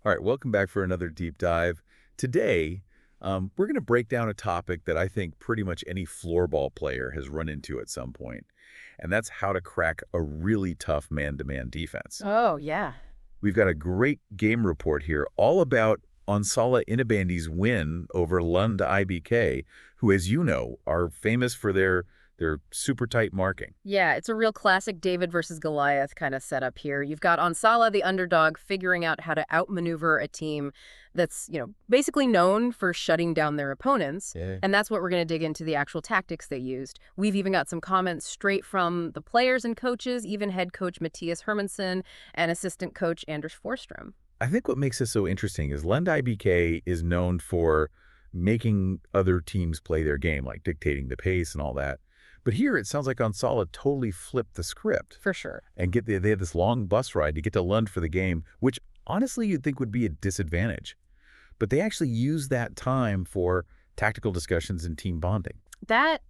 All right, welcome back for another deep dive. Today, we're going to break down a topic that I think pretty much any floorball player has run into at some point, and that's how to crack a really tough man-to-man defense. Oh, yeah. We've got a great game report here all about Onsala Innebandy's win over Lund IBK, who, as you know, are famous for their super tight marking. Yeah, it's a real classic David versus Goliath kind of setup here. You've got Onsala, the underdog, figuring out how to outmaneuver a team that's, basically known for shutting down their opponents. Yeah. And that's what we're going to dig into the actual tactics they used. We've even got some comments straight from the players and coaches, even head coach Matthias Hermansson and assistant coach Anders Forsström. I think what makes this so interesting is Lund IBK is known for making other teams play their game, like dictating the pace and all that. But here it sounds like Onsala totally flipped the script For sure. and they had this long bus ride to get to Lund for the game, which honestly you'd think would be a disadvantage. But they actually used that time for tactical discussions and team bonding. That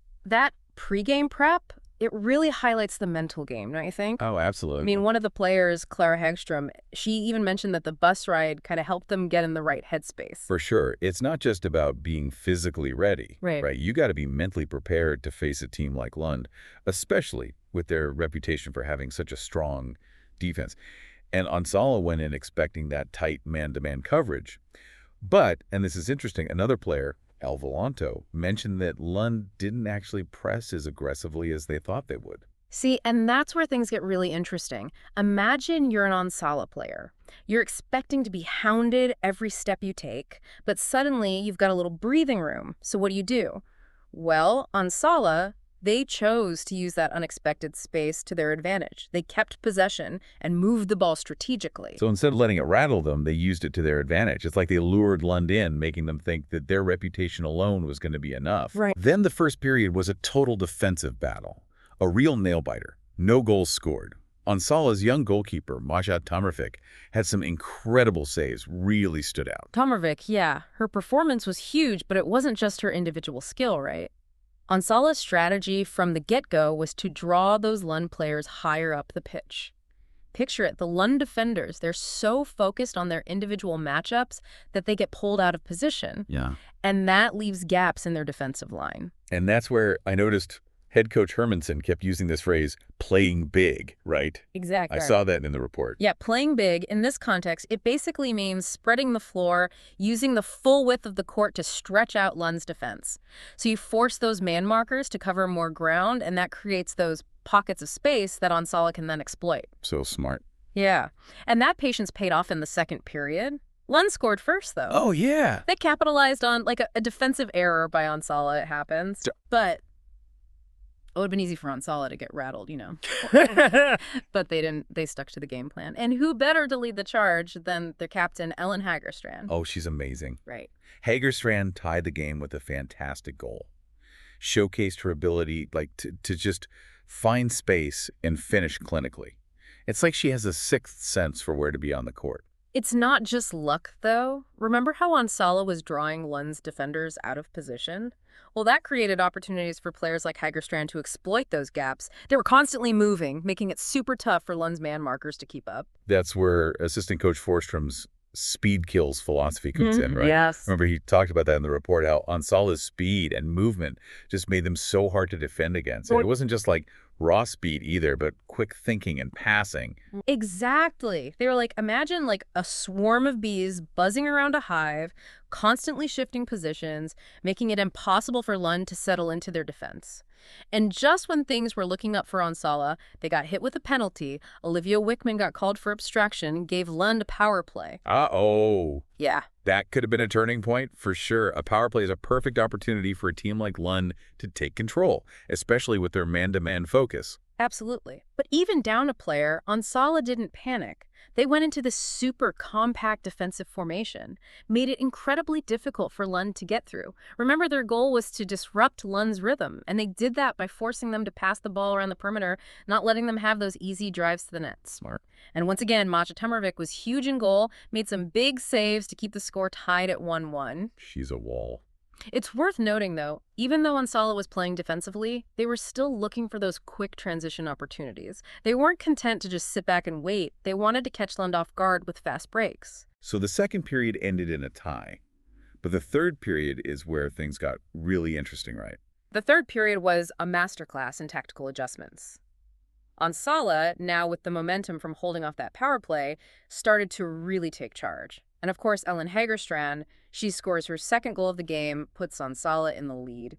pregame prep, it really highlights the mental game, don't you think? Oh, absolutely. I mean, one of the players, Clara Hagstrom, she even mentioned that the bus ride kind of helped them get in the right headspace. For sure. It's not just about being physically ready, Right. You got to be mentally prepared to face a team like Lund, especially with their reputation for having such a strong defense. And Onsala went in expecting that tight man-to-man coverage. But, and this is interesting, another player, Al Volanto, mentioned that Lund didn't actually press as aggressively as they thought they would. See, and that's where things get really interesting. Imagine you're an Onsala player. You're expecting to be hounded every step you take, but suddenly you've got a little breathing room. So what do? Well, Onsala, they chose to use that unexpected space to their advantage. They kept possession and moved the ball strategically. So instead of letting it rattle them, they used it to their advantage. It's like they lured Lund in, making them think that their reputation alone was going to be enough. Right. Then the first period was a total defensive battle, a real nail-biter, no goals scored. Onsala's young goalkeeper, Maja Tamervik, had some incredible saves, really stood out. Tomarvik, yeah, her performance was huge, but it wasn't just her individual skill, right? Onsala's strategy from the get-go was to draw those Lund players higher up the pitch. Picture it, the Lund defenders, they're so focused on their individual matchups that they get pulled out of position. Yeah. And that leaves gaps in their defensive line. And that's where I noticed head coach Hermansson kept using this phrase, playing big, right? Exactly. I saw that in the report. Yeah, playing big, in this context, it basically means spreading the floor, using the full width of the court to stretch out Lund's defense. So you force those man markers to cover more ground, and that creates those pockets of space that Onsala can then exploit. So smart. Yeah, and that patience paid off in the second period. Lund scored first, though. Oh, yeah. They capitalized on, like, a defensive error by Onsala, it happens. But it would have been easy for Onsala to get rattled, But they didn't. They stuck to the game plan. And who better to lead the charge than their captain, Ellen Hagerstrand? Oh, she's amazing. Right. Hagerstrand tied the game with a fantastic goal. Showcased her ability to just find space and finish clinically. It's like she has a sixth sense for where to be on the court. It's not just luck, though. Remember how Onsala was drawing Lund's defenders out of position? Well, that created opportunities for players like Hagerstrand to exploit those gaps. They were constantly moving, making it super tough for Lund's man markers to keep up. That's where assistant coach Forsstrom's speed kills philosophy comes in, right? Yes. Remember, he talked about that in the report, how Onsala's speed and movement just made them so hard to defend against. And it wasn't just like raw speed either, but quick thinking and passing. Exactly. They were like, imagine like a swarm of bees buzzing around a hive, constantly shifting positions, making it impossible for Lund to settle into their defense. And just when things were looking up for Onsala, they got hit with a penalty. Olivia Wickman got called for abstraction and gave Lund a power play. Uh-oh. Yeah. That could have been a turning point for sure. A power play is a perfect opportunity for a team like Lund to take control, especially with their man-to-man focus. Absolutely. But even down a player, Onsala didn't panic. They went into this super compact defensive formation, made it incredibly difficult for Lund to get through. Remember, their goal was to disrupt Lund's rhythm, and they did that by forcing them to pass the ball around the perimeter, not letting them have those easy drives to the net. Smart. And once again, Maja Tamervik was huge in goal, made some big saves to keep the score tied at 1-1. She's a wall. It's worth noting, though, even though Onsala was playing defensively, they were still looking for those quick transition opportunities. They weren't content to just sit back and wait. They wanted to catch Lund off guard with fast breaks. So the second period ended in a tie, but the third period is where things got really interesting, right? The third period was a masterclass in tactical adjustments. Onsala, now with the momentum from holding off that power play, started to really take charge. And of course, Ellen Hagerstrand, she scores her second goal of the game, puts Onsala in the lead.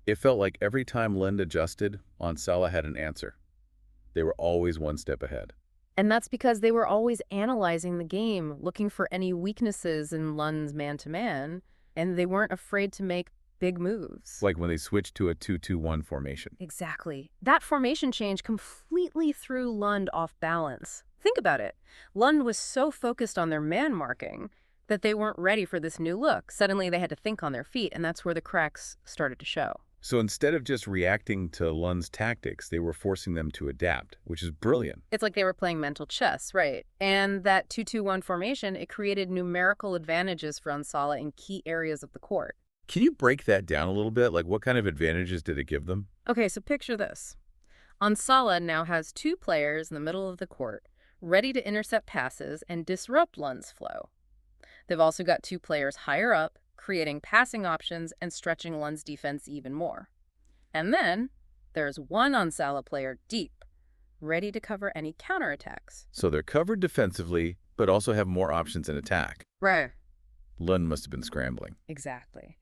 It felt like every time Lund adjusted, Onsala had an answer. They were always one step ahead. And that's because they were always analyzing the game, looking for any weaknesses in Lund's man-to-man, and they weren't afraid to make big moves. Like when they switched to a 2-2-1 formation. Exactly. That formation change completely threw Lund off balance. Think about it. Lund was so focused on their man marking that they weren't ready for this new look. Suddenly they had to think on their feet, and that's where the cracks started to show. So instead of just reacting to Lund's tactics, they were forcing them to adapt, which is brilliant. It's like they were playing mental chess, right? And that 2-2-1 formation, it created numerical advantages for Onsala in key areas of the court. Can you break that down a little bit? Like, what kind of advantages did it give them? Okay, so picture this. Onsala now has two players in the middle of the court, ready to intercept passes and disrupt Lund's flow. They've also got two players higher up, creating passing options and stretching Lund's defense even more. And then there's one Onsala player deep, ready to cover any counterattacks. So they're covered defensively, but also have more options in attack. Right. Lund must have been scrambling. Exactly.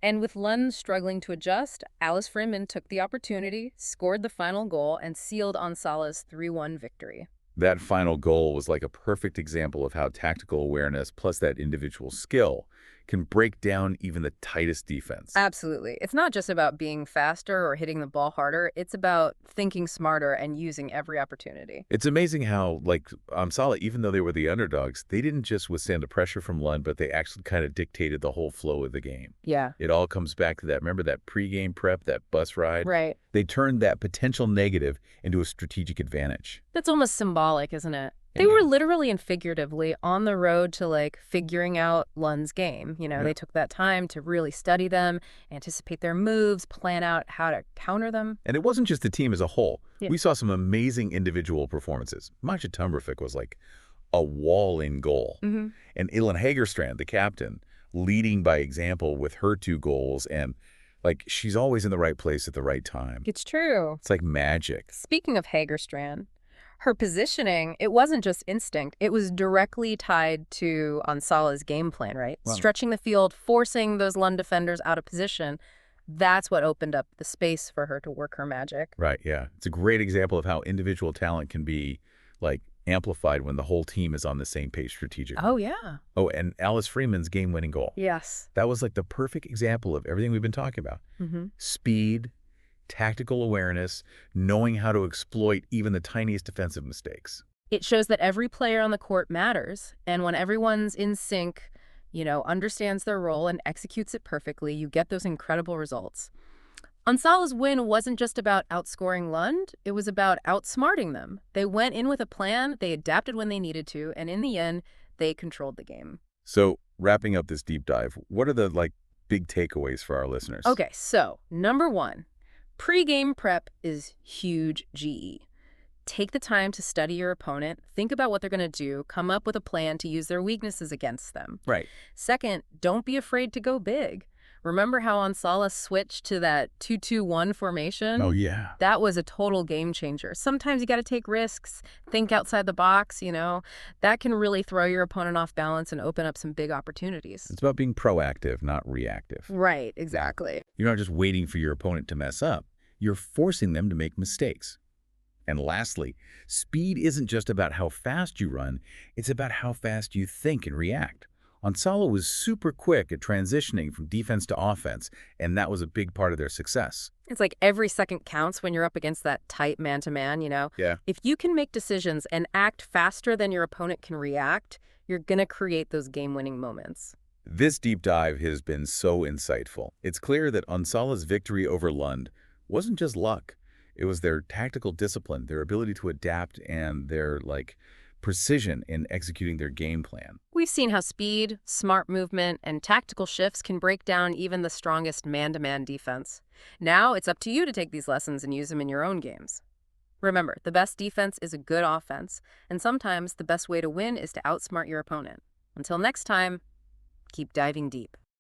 And with Lund struggling to adjust, Alice Freeman took the opportunity, scored the final goal, and sealed Onsala's 3-1 victory. That final goal was like a perfect example of how tactical awareness plus that individual skill can break down even the tightest defense. Absolutely. It's not just about being faster or hitting the ball harder. It's about thinking smarter and using every opportunity. It's amazing how, like, Onsala, even though they were the underdogs, they didn't just withstand the pressure from Lund, but they actually kind of dictated the whole flow of the game. Yeah. It all comes back to that. Remember that pregame prep, that bus ride? Right. They turned that potential negative into a strategic advantage. That's almost symbolic, isn't it? They were literally and figuratively on the road to, like, figuring out Lund's game. They took that time to really study them, anticipate their moves, plan out how to counter them. And it wasn't just the team as a whole. Yeah. We saw some amazing individual performances. Maja Tumbrafik was like a wall in goal. Mm-hmm. And Ellen Hagerstrand, the captain, leading by example with her 2 goals. And, like, she's always in the right place at the right time. It's true. It's like magic. Speaking of Hagerstrand, her positioning, it wasn't just instinct. It was directly tied to Onsala's game plan, right? Wow. Stretching the field, forcing those Lund defenders out of position. That's what opened up the space for her to work her magic. Right, yeah. It's a great example of how individual talent can be, like, amplified when the whole team is on the same page strategically. Oh, yeah. Oh, and Alice Freeman's game-winning goal. Yes. That was like the perfect example of everything we've been talking about. Mm-hmm. Speed, tactical awareness, knowing how to exploit even the tiniest defensive mistakes. It shows that every player on the court matters, and when everyone's in sync, understands their role and executes it perfectly, you get those incredible results. Onsala's win wasn't just about outscoring Lund, it was about outsmarting them. They went in with a plan, they adapted when they needed to, and in the end, they controlled the game. So, wrapping up this deep dive, what are the, like, big takeaways for our listeners? Okay, so, number 1, pre-game prep is huge GE. Take the time to study your opponent, think about what they're going to do, come up with a plan to use their weaknesses against them. Right. Second, don't be afraid to go big. Remember how Onsala switched to that 2-2-1 formation? Oh, yeah. That was a total game changer. Sometimes you got to take risks, think outside the box, That can really throw your opponent off balance and open up some big opportunities. It's about being proactive, not reactive. Right, exactly. You're not just waiting for your opponent to mess up. You're forcing them to make mistakes. And lastly, speed isn't just about how fast you run, it's about how fast you think and react. Onsala was super quick at transitioning from defense to offense, and that was a big part of their success. It's like every second counts when you're up against that tight man-to-man, Yeah. If you can make decisions and act faster than your opponent can react, you're going to create those game-winning moments. This deep dive has been so insightful. It's clear that Onsala's victory over Lund wasn't just luck. It was their tactical discipline, their ability to adapt, and their, precision in executing their game plan. We've seen how speed, smart movement, and tactical shifts can break down even the strongest man-to-man defense. Now it's up to you to take these lessons and use them in your own games. Remember, the best defense is a good offense, and sometimes the best way to win is to outsmart your opponent. Until next time, keep diving deep.